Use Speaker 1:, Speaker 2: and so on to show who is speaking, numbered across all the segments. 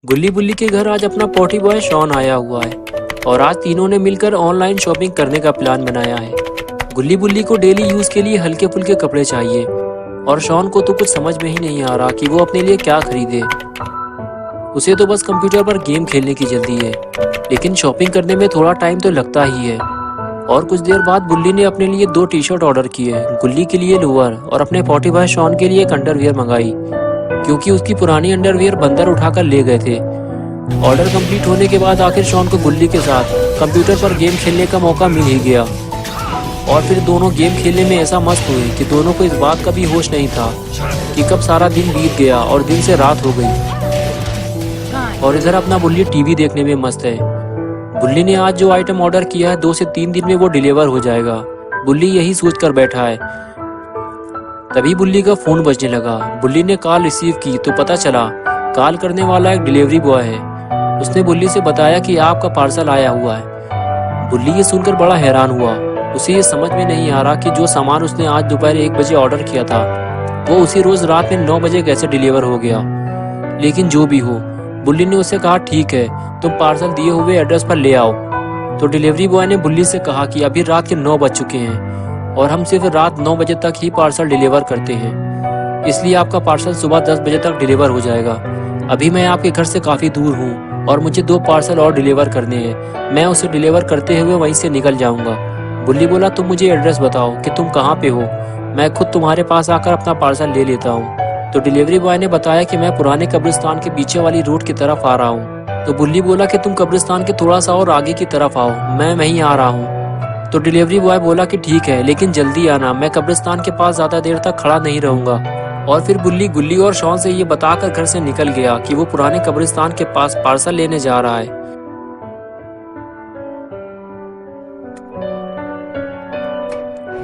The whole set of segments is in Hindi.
Speaker 1: गुल्ली बुल्ली के घर आज अपना पॉटी बॉय शॉन आया हुआ है और आज तीनों ने मिलकर ऑनलाइन शॉपिंग करने का प्लान बनाया है। गुल्ली बुल्ली को डेली यूज के लिए हल्के फुल्के कपड़े चाहिए और शॉन को तो कुछ समझ में ही नहीं आ रहा कि वो अपने लिए क्या खरीदे। उसे तो बस कंप्यूटर पर गेम खेलने की जल्दी है, लेकिन शॉपिंग करने में थोड़ा टाइम तो लगता ही है। और कुछ देर बाद बुल्ली ने अपने लिए 2 टी-शर्ट ऑर्डर किए, गुल्ली के लिए लोअर और अपने पॉटी बॉय शॉन के लिए एक अंडरवियर मंगाई, क्योंकि उसकी पुरानी अंडरवियर बंदर उठाकर ले गए थे। ऑर्डर कंप्लीट होने के बाद आखिर शॉन को गुल्ली के साथ कंप्यूटर पर गेम खेलने का मौका मिल ही गया और फिर दोनों गेम खेलने में ऐसा मस्त हुए कि दोनों को इस बात का भी होश नहीं था कि कब सारा दिन बीत गया और दिन से रात हो गई। और इधर अपना बुल्ली टीवी देखने में मस्त है। बुल्ली ने आज जो आइटम ऑर्डर किया है 2 से 3 दिन में वो डिलीवर हो जाएगा। बुल्ली यही सोच कर बैठा है। तभी बुल्ली का फोन बजने लगा। बुल्ली ने कॉल रिसीव की तो पता चला कॉल करने वाला एक डिलीवरी बॉय है। उसने बुल्ली से बताया कि आपका पार्सल आया हुआ है। बुल्ली ये सुनकर बड़ा हैरान हुआ। उसे ये समझ में नहीं आ रहा कि जो सामान उसने आज दोपहर 1 बजे ऑर्डर किया था वो उसी रोज रात में 9 बजे कैसे डिलीवर हो गया। लेकिन जो भी हो, बुल्ली ने उससे कहा ठीक है, तुम पार्सल दिए हुए एड्रेस पर ले आओ। तो डिलीवरी बॉय ने बुल्ली से कहा कि अभी रात के 9 बज चुके हैं और हम सिर्फ रात 9 बजे तक ही पार्सल डिलीवर करते हैं, इसलिए आपका पार्सल सुबह 10 बजे तक डिलीवर हो जाएगा। अभी मैं आपके घर से काफ़ी दूर हूँ और मुझे 2 पार्सल और डिलीवर करने हैं। मैं उसे डिलीवर करते हुए वहीं से निकल जाऊँगा। बुल्ली बोला तुम मुझे एड्रेस बताओ कि तुम कहाँ पे हो, मैं खुद तुम्हारे पास आकर अपना पार्सल ले लेता हूँ। तो डिलीवरी बॉय ने बताया कि मैं पुराने कब्रिस्तान के पीछे वाली रोड की तरफ आ रहा हूँ। तो बुल्ली बोला कि तुम कब्रिस्तान के थोड़ा सा और आगे की तरफ आओ, मैं वहीं आ रहा हूँ। तो डिलीवरी बॉय बोला कि ठीक है, लेकिन जल्दी आना, मैं कब्रिस्तान के पास ज़्यादा देर तक खड़ा नहीं रहूँगा। और फिर बुल्ली गुल्ली और शॉन से ये बताकर घर से निकल गया कि वो पुराने कब्रिस्तान के पास पार्सल लेने जा रहा है।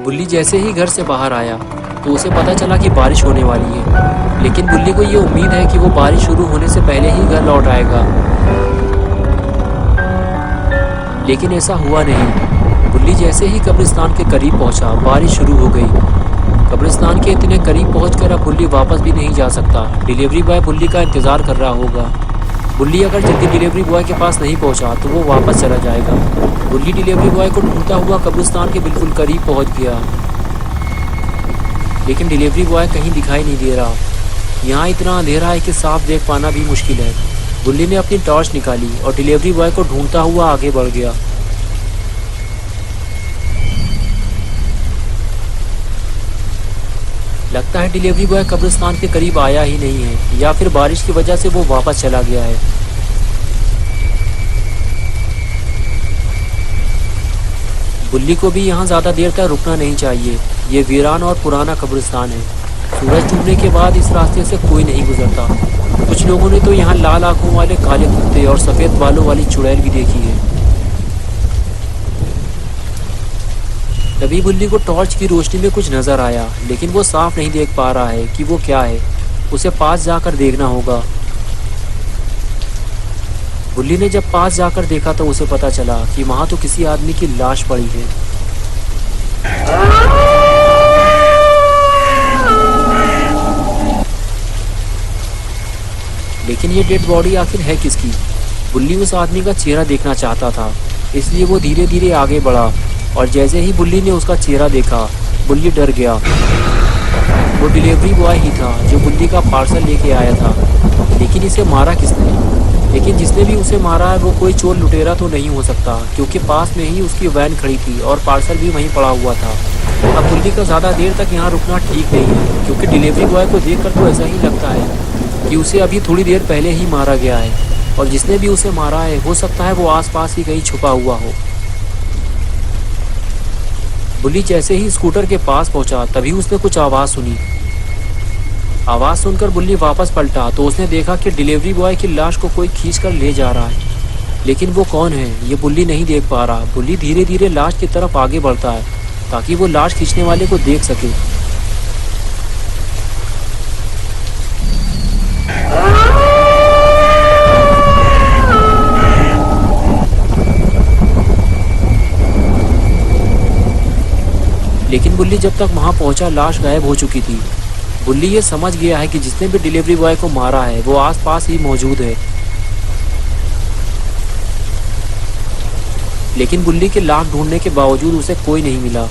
Speaker 1: बुल्ली जैसे ही घर से बाहर आया तो उसे पता चला कि बारिश होने वाली है, लेकिन बुल्ली को ये उम्मीद है कि वो बारिश शुरू होने से पहले ही घर लौट आएगा। लेकिन ऐसा हुआ नहीं। बुल्ली जैसे ही कब्रिस्तान के करीब पहुंचा, बारिश शुरू हो गई। कब्रिस्तान के इतने करीब पहुंचकर अब बुल्ली वापस भी नहीं जा सकता। डिलीवरी बॉय बुल्ली का इंतजार कर रहा होगा। बुल्ली अगर जल्दी डिलीवरी बॉय के पास नहीं पहुंचा तो वो वापस चला जाएगा। बुल्ली डिलीवरी बॉय को ढूंढता हुआ कब्रिस्तान के बिल्कुल करीब पहुंच गया, लेकिन डिलीवरी बॉय कहीं दिखाई नहीं दे रहा। यहाँ इतना अंधेरा है कि साफ देख पाना भी मुश्किल है। बुल्ली ने अपनी टॉर्च निकाली और डिलीवरी बॉय को ढूंढता हुआ आगे बढ़ गया। लगता है डिलीवरी बॉय कब्रिस्तान के करीब आया ही नहीं है, या फिर बारिश की वजह से वो वापस चला गया है। बुल्ली को भी यहाँ ज़्यादा देर तक रुकना नहीं चाहिए। ये वीरान और पुराना कब्रिस्तान है। सूरज डूबने के बाद इस रास्ते से कोई नहीं गुजरता। कुछ लोगों ने तो यहाँ लाल आंखों वाले काले कुत्ते और सफ़ेद बालों वाली चुड़ैल भी देखी है। तभी बुल्ली को टॉर्च की रोशनी में कुछ नजर आया, लेकिन वो साफ नहीं देख पा रहा है कि वो क्या है। उसे पास जाकर देखना होगा। बुल्ली ने जब पास जाकर देखा तो उसे पता चला कि वहां तो किसी आदमी की लाश पड़ी है। लेकिन ये डेड बॉडी आखिर है किसकी? बुल्ली उस आदमी का चेहरा देखना चाहता था, इसलिए वो धीरे धीरे आगे बढ़ा और जैसे ही बुल्ली ने उसका चेहरा देखा, बुल्ली डर गया। वो डिलीवरी बॉय ही था जो बुल्ली का पार्सल लेके आया था। लेकिन इसे मारा किसने? लेकिन जिसने भी उसे मारा है वो कोई चोर लुटेरा तो नहीं हो सकता, क्योंकि पास में ही उसकी वैन खड़ी थी और पार्सल भी वहीं पड़ा हुआ था। अब बुल्ली का ज़्यादा देर तक यहाँ रुकना ठीक नहीं है, क्योंकि डिलीवरी बॉय को देखकर तो ऐसा ही लगता है कि उसे अभी थोड़ी देर पहले ही मारा गया है, और जिसने भी उसे मारा है हो सकता है वो आसपास ही कहीं छुपा हुआ हो। बुल्ली जैसे ही स्कूटर के पास पहुंचा तभी उसने कुछ आवाज़ सुनी। आवाज़ सुनकर बुल्ली वापस पलटा तो उसने देखा कि डिलीवरी बॉय की लाश को कोई खींचकर ले जा रहा है। लेकिन वो कौन है ये बुल्ली नहीं देख पा रहा। बुल्ली धीरे धीरे लाश की तरफ आगे बढ़ता है ताकि वो लाश खींचने वाले को देख सके। लेकिन बुल्ली जब तक वहां पहुंचा लाश गायब हो चुकी थी। बुल्ली ये समझ गया है कि जिसने भी डिलीवरी बॉय को मारा है वो आसपास ही मौजूद है। लेकिन बुल्ली के लाख ढूंढने के बावजूद उसे कोई नहीं मिला।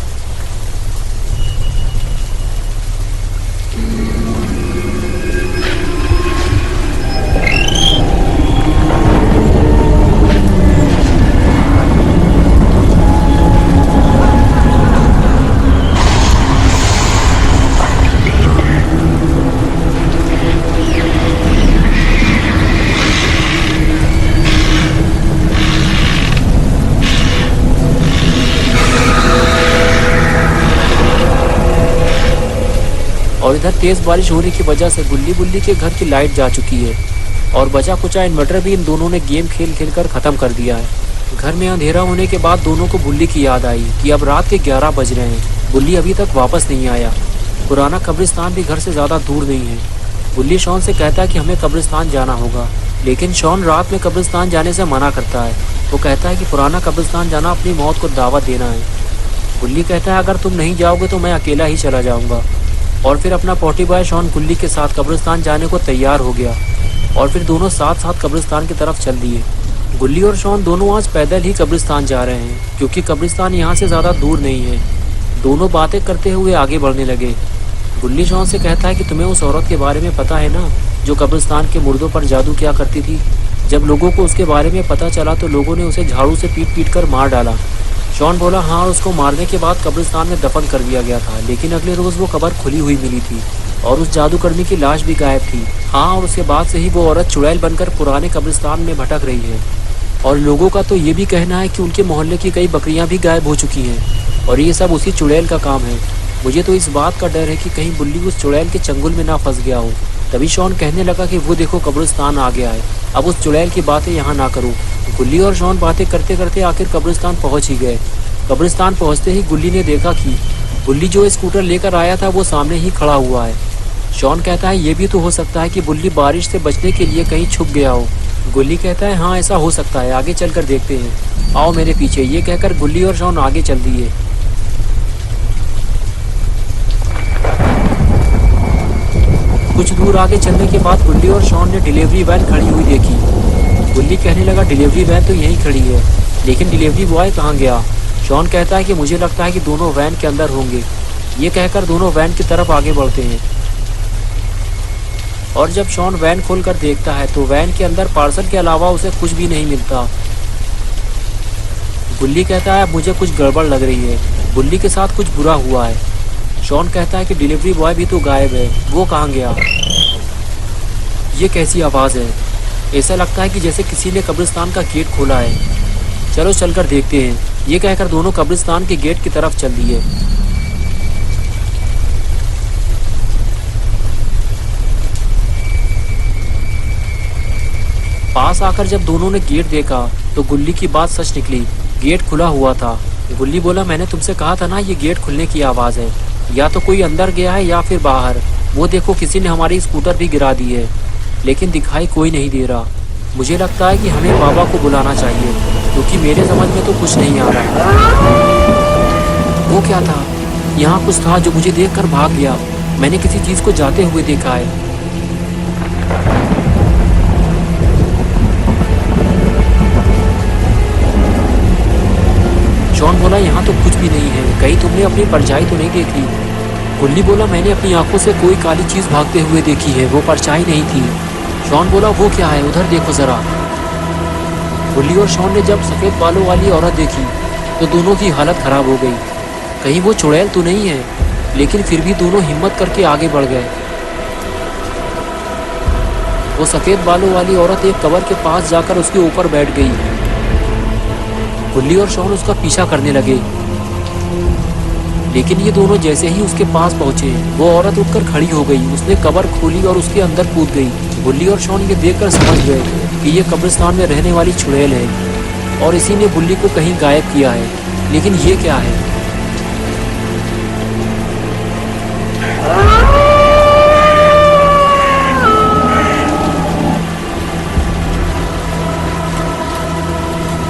Speaker 1: और इधर तेज बारिश होने की वजह से गुल्ली बुल्ली के घर की लाइट जा चुकी है और बचा कुचा इन्वर्टर भी इन दोनों ने गेम खेल खेल कर ख़त्म कर दिया है। घर में अंधेरा होने के बाद दोनों को बुल्ली की याद आई कि अब रात के 11 बज रहे हैं, बुल्ली अभी तक वापस नहीं आया। पुराना कब्रिस्तान भी घर से ज़्यादा दूर नहीं है। बुल्ली शॉन से कहता है कि हमें कब्रिस्तान जाना होगा, लेकिन शॉन रात में कब्रिस्तान जाने से मना करता है। वो कहता है कि पुराना कब्रिस्तान जाना अपनी मौत को दावत देना है। बुल्ली कहता है अगर तुम नहीं जाओगे तो मैं अकेला ही चला जाऊँगा। और फिर अपना पोटी बॉय शॉन गुल्ली के साथ कब्रिस्तान जाने को तैयार हो गया और फिर दोनों साथ साथ कब्रिस्तान की तरफ चल दिए। गुल्ली और शॉन दोनों आज पैदल ही कब्रिस्तान जा रहे हैं क्योंकि कब्रिस्तान यहाँ से ज़्यादा दूर नहीं है। दोनों बातें करते हुए आगे बढ़ने लगे। गुल्ली शॉन से कहता है कि तुम्हें उस औरत के बारे में पता है ना, जो कब्रिस्तान के मुर्दों पर जादू किया करती थी। जब लोगों को उसके बारे में पता चला तो लोगों ने उसे झाड़ू से पीट पीट कर मार डाला। शॉन बोला हाँ, उसको मारने के बाद कब्रिस्तान में दफन कर दिया गया था, लेकिन अगले रोज़ वो कब्र खुली हुई मिली थी और उस जादूगरनी की लाश भी गायब थी। हाँ, और उसके बाद से ही वो औरत चुड़ैल बनकर पुराने कब्रिस्तान में भटक रही है। और लोगों का तो ये भी कहना है कि उनके मोहल्ले की कई बकरियां भी गायब हो चुकी हैं और ये सब उसी चुड़ैल का काम है। मुझे तो इस बात का डर है कि कहीं बुल्ली उस चुड़ैल के चंगुल में ना फंस गया हो। तभी शॉन कहने लगा कि वो देखो कब्रिस्तान आ गया है, अब उस चुड़ैल की बातें यहाँ ना करो। गुल्ली और शॉन बातें करते करते आखिर कब्रिस्तान पहुँच ही गए। कब्रिस्तान पहुँचते ही गुल्ली ने देखा कि बुल्ली जो स्कूटर लेकर आया था वो सामने ही खड़ा हुआ है। शॉन कहता है ये भी तो हो सकता है कि बुल्ली बारिश से बचने के लिए कहीं छुप गया हो। गुल्ली कहता है हाँ, ऐसा हो सकता है, आगे चलकर देखते हैं, आओ मेरे पीछे। ये कहकर गुल्ली और शॉन आगे चल दिए। कुछ दूर आगे चलने के बाद गुल्ली और शॉन ने डिलीवरी वैन खड़ी हुई देखी। गुल्ली कहने लगा डिलीवरी वैन तो यहीं खड़ी है, लेकिन डिलीवरी बॉय कहाँ गया। शॉन कहता है कि मुझे लगता है कि दोनों वैन के अंदर होंगे। ये कहकर दोनों वैन की तरफ आगे बढ़ते हैं और जब शॉन वैन खोलकर देखता है तो वैन के अंदर पार्सल के अलावा उसे कुछ भी नहीं मिलता। गुल्ली कहता है मुझे कुछ गड़बड़ लग रही है, बुल्ली के साथ कुछ बुरा हुआ है। शॉन कहता है कि डिलीवरी बॉय भी तो गायब है, वो कहाँ गया। ये कैसी आवाज़ है, ऐसा लगता है कि जैसे किसी ने कब्रिस्तान का गेट खोला है। चलो चलकर देखते हैं। ये कहकर दोनों कब्रिस्तान के गेट की तरफ चल दिए। पास आकर जब दोनों ने गेट देखा तो गुल्ली की बात सच निकली, गेट खुला हुआ था। गुल्ली बोला मैंने तुमसे कहा था ना ये गेट खुलने की आवाज़ है, या तो कोई अंदर गया है या फिर बाहर। वो देखो किसी ने हमारी स्कूटर भी गिरा दी है, लेकिन दिखाई कोई नहीं दे रहा। मुझे लगता है कि हमें बाबा को बुलाना चाहिए, क्योंकि मेरे समझ में तो कुछ नहीं आ रहा। वो क्या था, यहाँ कुछ था जो मुझे देखकर भाग गया। मैंने किसी चीज़ को जाते हुए देखा है। शॉन बोला यहाँ तो कुछ भी नहीं है, कहीं तुमने अपनी परछाई तो नहीं देखी। गुल्ली बोला मैंने अपनी आंखों से कोई काली चीज़ भागते हुए देखी है, वो परछाई नहीं थी। शॉन बोला वो क्या है, उधर देखो ज़रा। गुल्ली और शॉन ने जब सफ़ेद बालों वाली औरत देखी तो दोनों की हालत ख़राब हो गई। कहीं वो चुड़ैल तो नहीं है, लेकिन फिर भी दोनों हिम्मत करके आगे बढ़ गए। वो सफ़ेद बालों वाली औरत एक कब्र के पास जाकर उसके ऊपर बैठ गई। गुल्ली और शॉन उसका पीछा करने लगे, लेकिन ये दोनों जैसे ही उसके पास पहुंचे वो औरत उठकर खड़ी हो गई। उसने कब्र खोली और उसके अंदर कूद गई। गुल्ली और शॉन ये देखकर समझ गए कि ये कब्रिस्तान में रहने वाली चुड़ैल है और इसी ने बुल्ली को कहीं गायब किया है। लेकिन ये क्या है।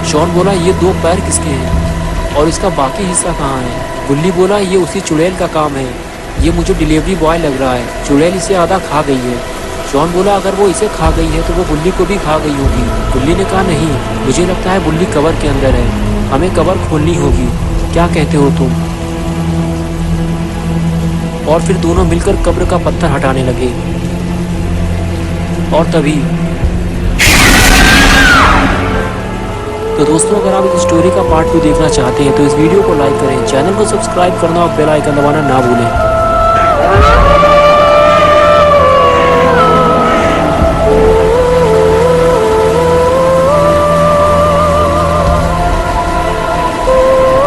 Speaker 1: शॉन बोला ये दो पैर किसके हैं और इसका बाकी हिस्सा कहाँ है। गुल्ली बोला ये उसी चुड़ैल का काम है, ये मुझे डिलीवरी बॉय लग रहा है, चुड़ैल इसे आधा खा गई है। शॉन बोला अगर वो इसे खा गई है तो वो बुल्ली को भी खा गई होगी। गुल्ली ने कहा नहीं, मुझे लगता है बुल्ली कब्र के अंदर है, हमें कब्र खोलनी होगी, क्या कहते हो तुम? और फिर दोनों मिलकर कब्र का पत्थर हटाने लगे। और तभी तो दोस्तों, अगर आप इस स्टोरी का पार्ट 2 देखना चाहते हैं तो इस वीडियो को लाइक करें, चैनल को सब्सक्राइब करना और बेल आइकन दबाना ना भूलें।